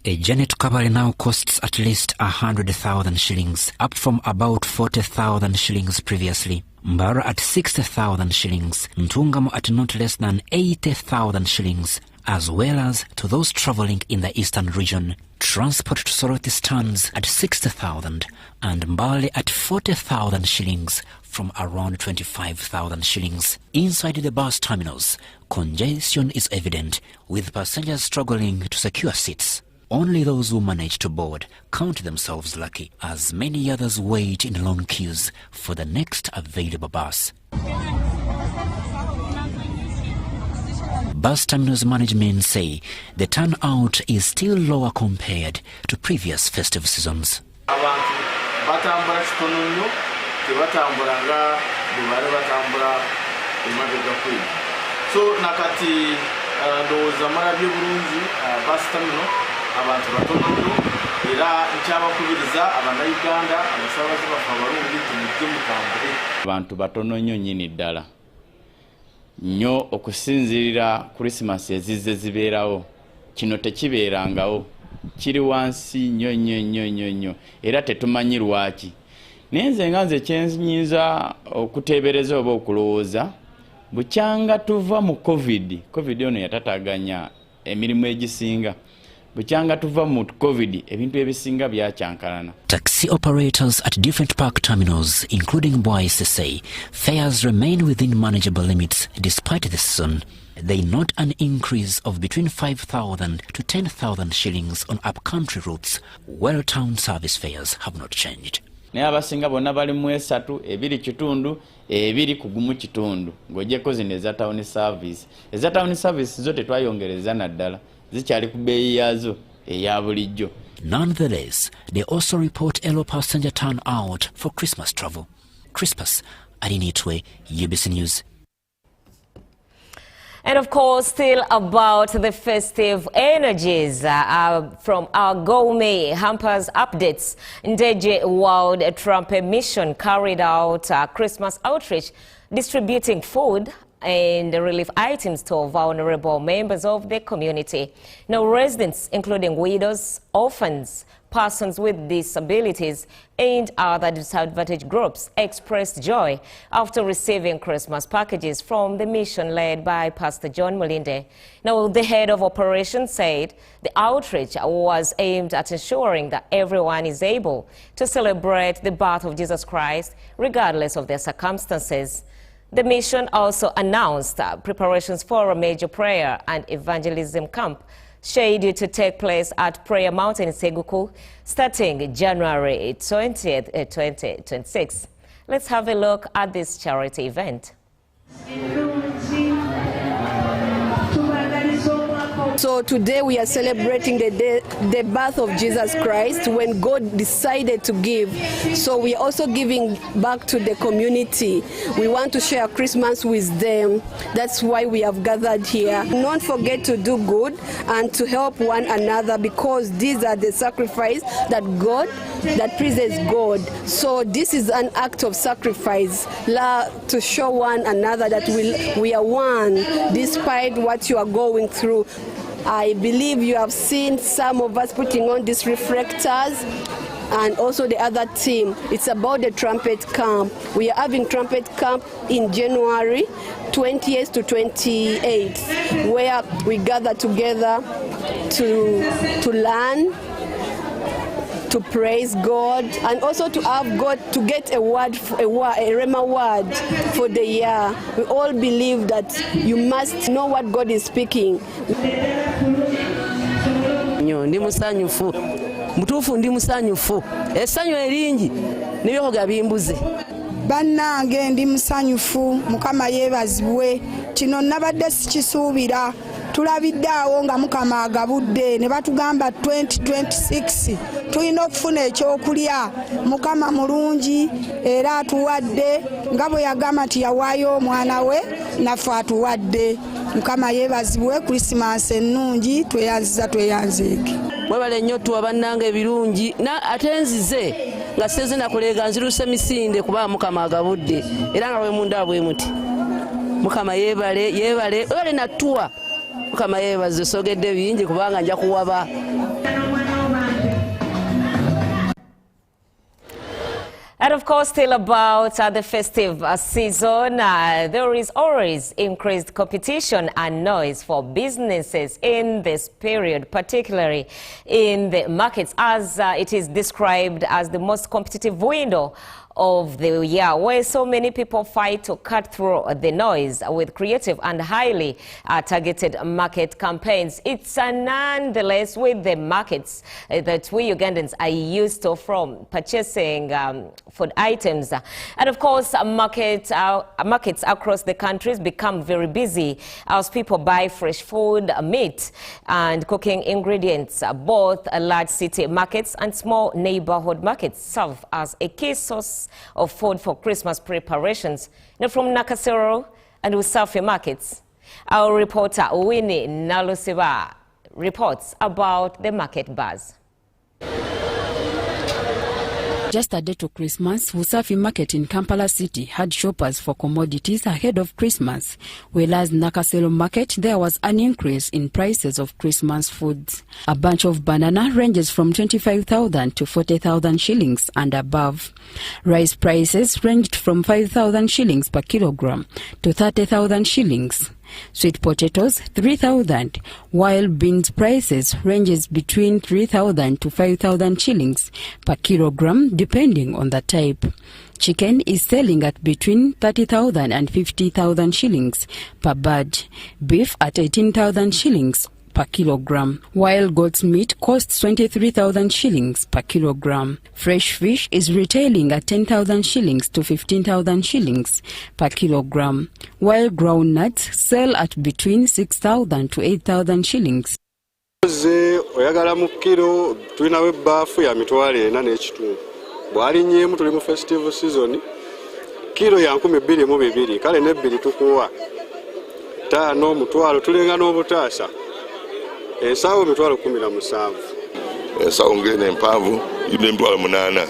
Speaker 16: A journey to Kabale now costs at least 100,000 shillings, up from about 40,000 shillings previously. Mbara at 60,000 shillings, Ntungamo at not less than 80,000 shillings, as well as to those travelling in the eastern region. Transport to Soroti stands at 60,000 and Mbale at 40,000 shillings from around 25,000 shillings. Inside the bus terminals, congestion is evident, with passengers struggling to secure seats. Only those who manage to board count themselves lucky, as many others wait in long queues for the next available bus. Bus terminals management say the turnout is still lower compared to previous festive seasons.
Speaker 18: So nakati ndowooza mulabye bulungi bus terminal abantu batono nnyo era nkyabakubiriza abannayuganda abasaabaze baffe abalungi tumujje mutambule. Abantu batono nnyo nnyini ddala nnyo okusinziirira Christmas ezizze zibeerawo, kino tekibeerangawo, kiri wansi nnyo era tetumanyi lwaki. Naye nze kyenyinza okuteebereza oba okulowooza, bukyanga tuva mu covid ono yatataganya emirimu egisinga. Bukyanga tuva mu covid ebintu ebisinga byakyankalana.
Speaker 16: Taxi operators at different park terminals, including Bwaise, say fares remain within manageable limits despite the season. They note an increase of between 5,000 to 10,000 shillings on upcountry routes, while town service fares have not changed.
Speaker 18: Naye abasinga bonna bali mu 3, 2 kitundu, 2 kugumu kitundu. Ng'ogyeko zino eza town service. Eza town service zo tetwayongereza naddala. Zikyali ku bbeeyi yaazo eya bulijjo.
Speaker 16: Nonetheless, they also report a low passenger turnout for Christmas travel. Crispus Arinitwe, UBC News.
Speaker 3: And of course, still about the festive energies from our gourmet hampers updates. Ndeje World Trumpet Mission carried out Christmas outreach, distributing food and relief items to vulnerable members of the community. Now, residents, including widows, orphans, persons with disabilities, and other disadvantaged groups, expressed joy after receiving Christmas packages from the mission led by Pastor John Mulinde. Now, the head of operations said the outreach was aimed at ensuring that everyone is able to celebrate the birth of Jesus Christ, regardless of their circumstances. The mission also announced preparations for a major prayer and evangelism camp scheduled to take place at Prayer Mountain in Seguku starting January 20th, 2026. Let's have a look at this charity event.
Speaker 19: So today we are celebrating the birth of Jesus Christ when God decided to give. So we are also giving back to the community. We want to share Christmas with them. That's why we have gathered here. Don't forget to do good and to help one another, because these are the sacrifice that pleases God. So this is an act of sacrifice to show one another that we are one despite what you are going through. I believe you have seen some of us putting on these reflectors. and also the other team. It's about the trumpet camp. We are having trumpet camp in January 20th to 28th, where we gather together to learn, to praise God, and also to have God to get a word, a Rhema word for the year. We all believe that you must know what God is speaking.
Speaker 20: Ndi musanyufu mutuufu ndi musanyufu essanyu eringi n'ebyoga bimbuze
Speaker 21: bannange ndi musanyufu mukama yeebazibwe kino nabadde sikisuubira tulabidde awo nga mukama agabudde ne batugamba 2026 tulina okufuna ekyokulya mukama mulungi era atuwadde nga bwe yagamba nti yawaayo omwana we naffe atuwadde mukama yeebazibwe Krismasi ennungi tweyanzeeke
Speaker 20: mwebale nnyo tuwa bannange ebirungi ate nzize nga senze nakuleega nziruse misinde kuba mukama agabudde era nga bwe munda bwe muti mukama yeebale natuwa mukama yeebaze sogedde bingi kubanga nja kuwaba.
Speaker 3: And of course, still about the festive season, there is always increased competition and noise for businesses in this period, particularly in the markets, as it is described as the most competitive window of the year, where so many people fight to cut through the noise with creative and highly targeted market campaigns. It's nonetheless with the markets that we Ugandans are used to from purchasing food items. And of course, markets across the countries become very busy as people buy fresh food, meat and cooking ingredients. Both large city markets and small neighborhood markets serve as a key source of food for Christmas preparations. Now from Nakasero and Usafi markets, our reporter Winnie Nalusiba reports about the market buzz.
Speaker 22: Just a day to Christmas, Usafi Market in Kampala City had shoppers for commodities ahead of Christmas, whereas Nakasero Market there was an increase in prices of Christmas foods. A bunch of banana ranges from 25,000 to 40,000 shillings and above. Rice prices ranged from 5,000 shillings per kilogram to 30,000 shillings. Sweet potatoes 3,000, while beans prices ranges between 3,000 to 5,000 shillings per kilogram depending on the type. Chicken is selling at between 30,000 and 50,000 shillings per bird. Beef at 18,000 shillings per kilogram, while goat's meat costs 23,000 shillings per kilogram. Fresh fish is retailing at 10,000 shillings to 15,000 shillings per kilogram, while groundnuts sell at between 6,000 to 8,000 shillings.
Speaker 23: Oyagala mu kilo tulinawo ebbaafu ya mitwalo 4 n'ekitundu. Bw'alinnyeemu tuli mu festival season kilo ya 2,200 kale n'ebbiri tukuwa 5 mutwalo tulenga n'obutaasa ensawo mitwalo 17.
Speaker 24: Ensawo ngene empanvu yibne mitwalo 8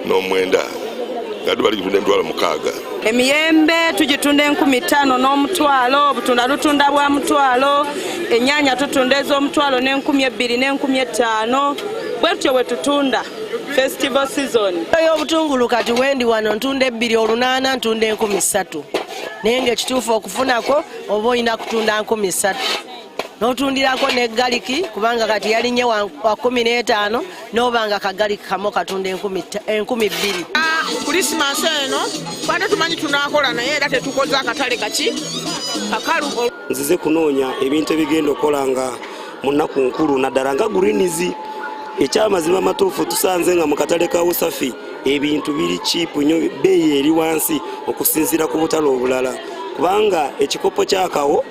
Speaker 24: n'omwenda gadubali yibne mitwalo 6.
Speaker 25: Emiyembe tugitunda 15,000 n'omutwalo, obutunda lutunda bwa mutwalo, ennyanya tutunda ez'omutwalo ne2,200 ne 15,000. Bwetyo bwe tutunda festival season.
Speaker 20: Obutungulu kati wendi wano ntunda 2,800 ntunda 3,000. Naye ng'ekituufu okufunako oba olina kutunda 3,000. N'otundirako ne galiki kubanga kati yalinye wa 15 n'obanga kagaliki kamo katunda 2,000.
Speaker 26: Christmas eno bado tumanyi tunakola naye era tetukoza akatale kaki kakalu.
Speaker 27: Nzize kunoonya ebintu ebigenda okolanga mu nnaku nkulu naddala nga greenies. Ekyamazima matuufu tusanze nga mu katale ka Usafi ebintu biri cheap nnyo, bbeeyi eri wansi okusinziira ku butale obulala, kubanga ekikopo kyakawo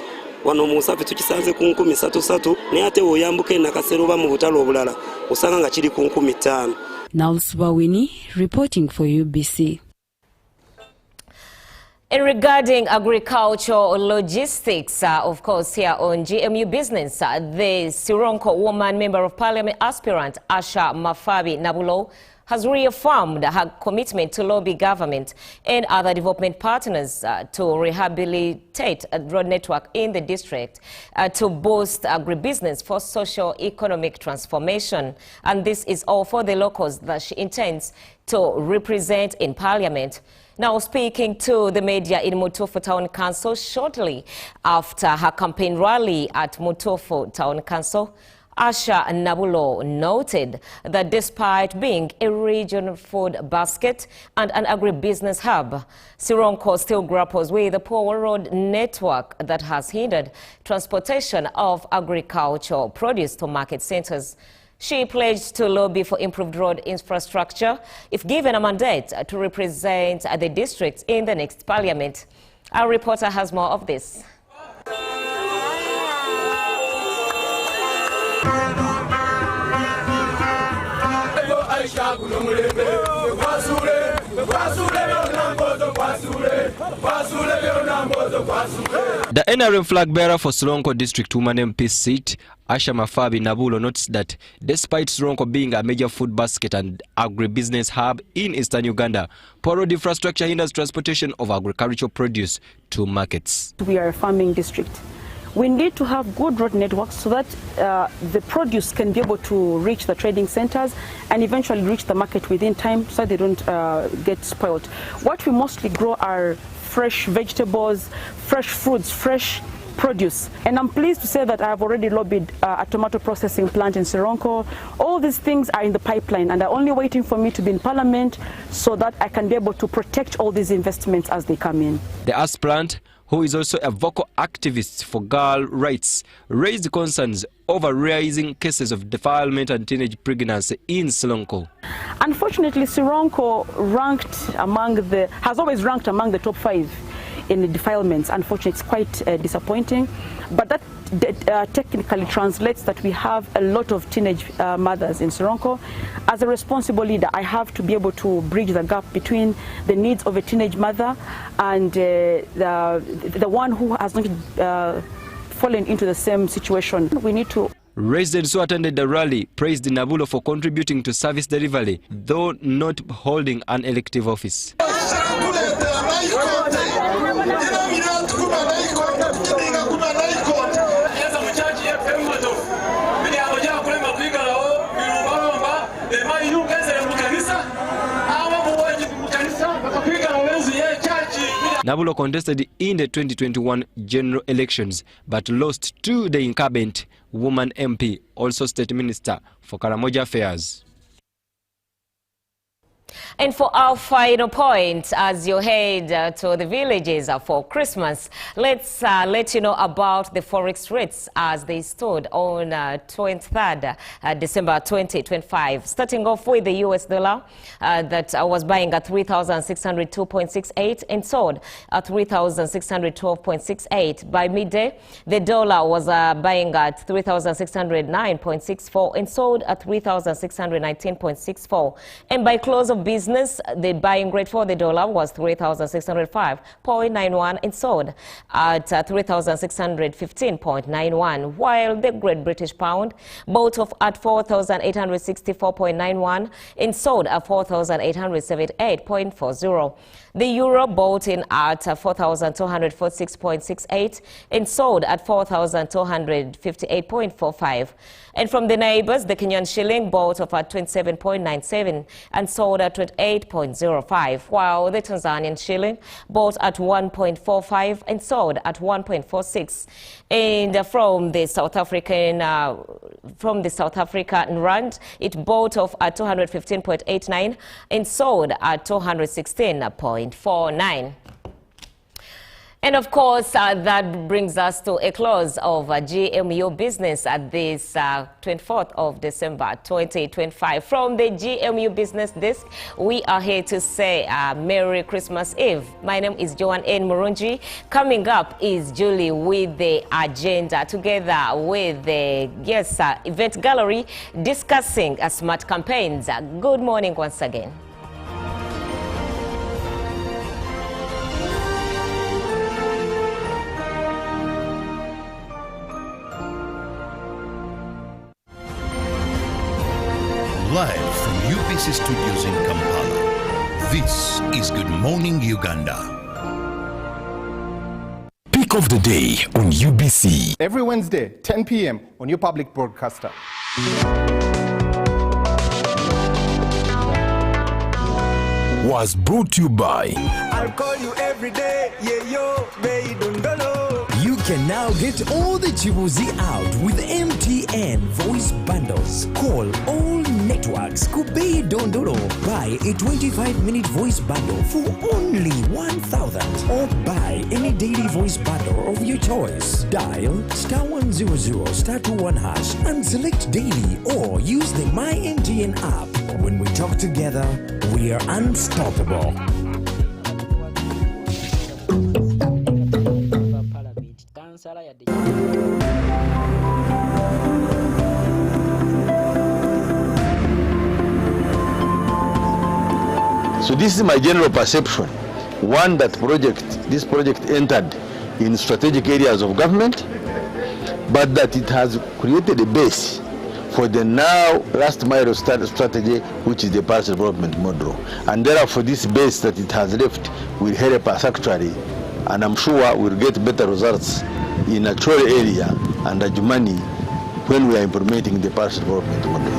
Speaker 27: wano mu Usafi tukisanze ku 13,000 naye ate oyambuka e Nakasero oba mu butale obulala osanga nga kiri ku 5,000.
Speaker 22: Nalsuba Winnie reporting for UBC.
Speaker 3: And regarding agricultural logistics, of course, here on GMU Business, the Sironko woman member of parliament aspirant Asha Mafabi Nabulo
Speaker 1: has reaffirmed her commitment to lobby government and other development partners to rehabilitate a road network in the district to boost agribusiness for socio-economic transformation. And this is all for the locals that she intends to represent in Parliament. Now speaking to the media in Mutofu Town Council shortly after her campaign rally at Mutofu Town Council, Asha Nabulo noted that despite being a regional food basket and an agribusiness hub, Sironko still grapples with a poor road network that has hindered transportation of agricultural produce to market centers. She pledged to lobby for improved road infrastructure if given a mandate to represent the district in the next parliament. Our reporter has more of this.
Speaker 4: The NRM flag bearer for Sironko District Woman MP seat, Asha Mafabi Nabulo, notes that despite Sironko being a major food basket and agribusiness hub in eastern Uganda, poor road infrastructure hinders transportation of agricultural produce to markets.
Speaker 5: We are a farming district. We need to have good road networks so that the produce can be able to reach the trading centers and eventually reach the market within time so they don't get spoiled. What we mostly grow are fresh vegetables, fresh fruits, fresh produce. And I'm pleased to say that I have already lobbied a tomato processing plant in Sironko. All these things are in the pipeline and are only waiting for me to be in Parliament so that I can be able to protect all these investments as they come in.
Speaker 4: The aspirant, who is also a vocal activist for girl rights, raised concerns over rising cases of defilement and teenage pregnancy in Sironko.
Speaker 5: Unfortunately, Sironko has always ranked among the top 5 in the defilements. Unfortunately, it's quite disappointing, but that technically translates that we have a lot of teenage mothers in Sironko. As a responsible leader, I have to be able to bridge the gap between the needs of a teenage mother and the one who has not fallen into the same situation. We need to.
Speaker 4: Residents who attended the rally praised Nabulo for contributing to service delivery, though not holding an elective office. Nabulo contested in the 2021 general elections but lost to the incumbent woman MP, also State Minister for Karamoja Affairs.
Speaker 1: And for our final point, as you head to the villages for Christmas, let's let you know about the forex rates as they stood on 23rd December 2025. Starting off with the US dollar that was buying at 3,602.68 and sold at 3,612.68. By midday, the dollar was buying at 3,609.64 and sold at 3,619.64. And by close of business, the buying rate for the dollar was 3,605.91 and sold at 3,615.91, while the Great British Pound bought off at 4,864.91 and sold at 4,878.40. The euro bought in at 4,246.68 and sold at 4,258.45. And from the neighbors, the Kenyan shilling bought off at 27.97 and sold at 28.05, while the Tanzanian shilling bought at 1.45 and sold at 1.46. And from the South African rand, it bought off at 215.89 and sold at 216.49. And of course, that brings us to a close of GMU Business at this 24th of December 2025. From the GMU Business Desk, we are here to say Merry Christmas Eve. My name is Joan N. Murunji. Coming up is Julie with the agenda, together with the event gallery discussing smart campaigns. Good morning once again.
Speaker 2: Live from UBC Studios in Kampala, this is Good Morning Uganda.
Speaker 6: Pick of the day on UBC.
Speaker 7: Every Wednesday, 10 p.m. on your public broadcaster.
Speaker 6: Was brought to you by
Speaker 8: I'll call you every day, yeah yo, baby dundolo.
Speaker 9: You can now get all the Chibuzi out with MTN voice bundles. Call all networks, Kubei Dondoro. Buy a 25-minute voice bundle for only 1,000. Or buy any daily voice bundle of your choice. Dial *100 *21# and select daily, or use the My MTN app. When we talk together, we are unstoppable.
Speaker 10: So this is my general perception. One, that this project entered in strategic areas of government, but that it has created a base for the now last mile strategy, which is the pulse development model. And therefore this base that it has left will help us actually, and I'm sure we'll get better results in a Chole area and Ajumani when we are implementing the pulse development model.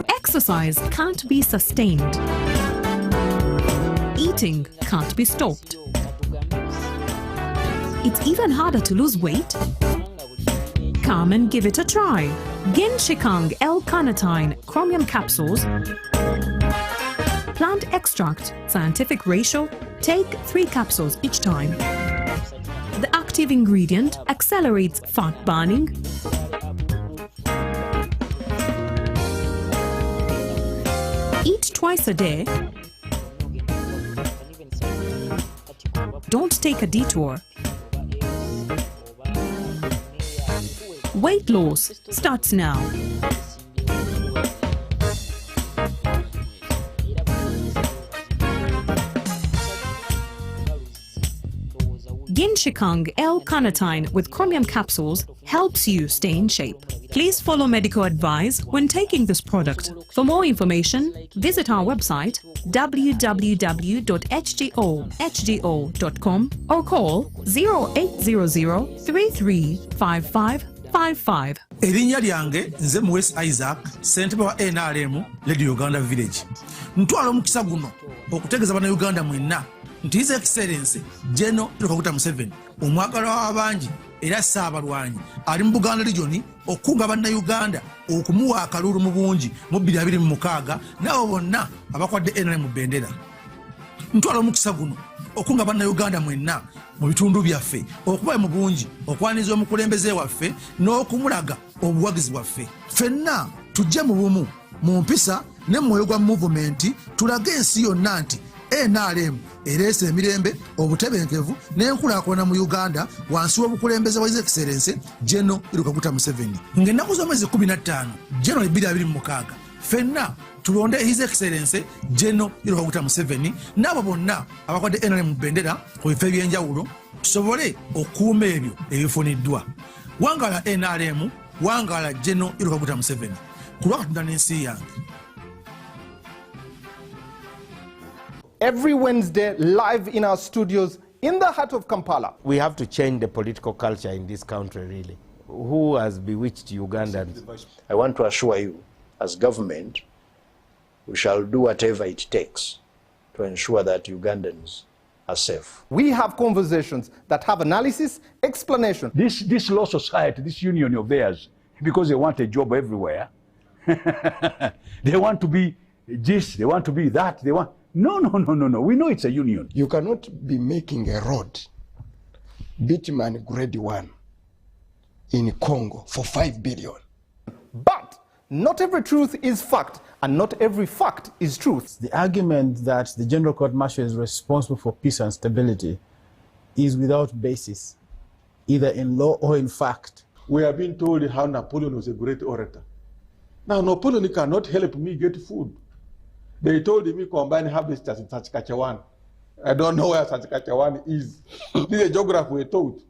Speaker 11: Exercise can't be sustained. Eating can't be stopped. It's even harder to lose weight. Come and give it a try. Genshikang L-carnitine chromium capsules, plant extract, scientific ratio, take 3 capsules each time. The active ingredient accelerates fat burning, eat twice a day, don't take a detour. Weight loss starts now. Genshikang L-carnitine with chromium capsules helps you stay in shape. Please follow medical advice when taking this product. For more information, visit our website www.hgo.com or call 0800 335555.
Speaker 28: Erinnya lyange nze Mwes Isaac, ssentebe wa NRM Radio Uganda Village. Ntwala omukisa guno okutegeeza bana Uganda mwenna nti His Excellency General Kaguta Museveni, omwagalwa w'abangi era Ssaabalwanyi, ali mu Buganda Region okunga bannayuganda okumuwa akalulu mu bungi mu 2026 n'abo bonna abakwadde NRM mu bendera. Ntwala omukisa guno okunga bannayuganda mwenna mu bitundu byaffe okuba mu bungi okwaniza omukulembeze waffe n'okumulaga obuwagizi bwaffe. Ffenna tujje mu bumu, mu mpisa ne mu mwoyo gwa movement, tulage ensi yonna nti NRM ereese emirembe, obutebenkevu n'enkulaakulana mu Uganda wansi w'obukulembeze bwa His Excellency General Kaguta Museveni. Ng'ennaku z'omwezi 15 January 2026 ffenna tulonde His Excellency General Kaguta Museveni n'abo bonna abakwadde NRM mu bendera ku bifo ebyenjawulo, tusobole okuuma ebyo ebifuniddwa. Wangala NRM, wangala General Kaguta Museveni. Ku lwa Katonda n'ensi yange.
Speaker 7: Every Wednesday, live in our studios in the heart of Kampala.
Speaker 29: We have to change the political culture in this country, really. Who has bewitched Ugandans?
Speaker 30: I want to assure you, as government, we shall do whatever it takes to ensure that Ugandans are safe.
Speaker 7: We have conversations that have analysis, explanation.
Speaker 31: This law society, this union of theirs, because they want a job everywhere, they want to be this, they want to be that, they want... No. We know it's a union.
Speaker 32: You cannot be making a road, bitumen grade 1, in Congo for 5 billion.
Speaker 7: But not every truth is fact, and not every fact is truth.
Speaker 33: The argument that the General Court Martial is responsible for peace and stability is without basis, either in law or in fact.
Speaker 31: We have been told how Napoleon was a great orator. Now, Napoleon cannot help me get food. They told me combine harvesters in Saskatchewan. I don't know where Saskatchewan is. This is a geography we're taught.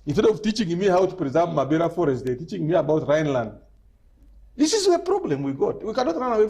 Speaker 12: Instead of teaching me how to preserve Mabera forest, they're teaching me about Rhineland. This is a problem we got. We cannot run away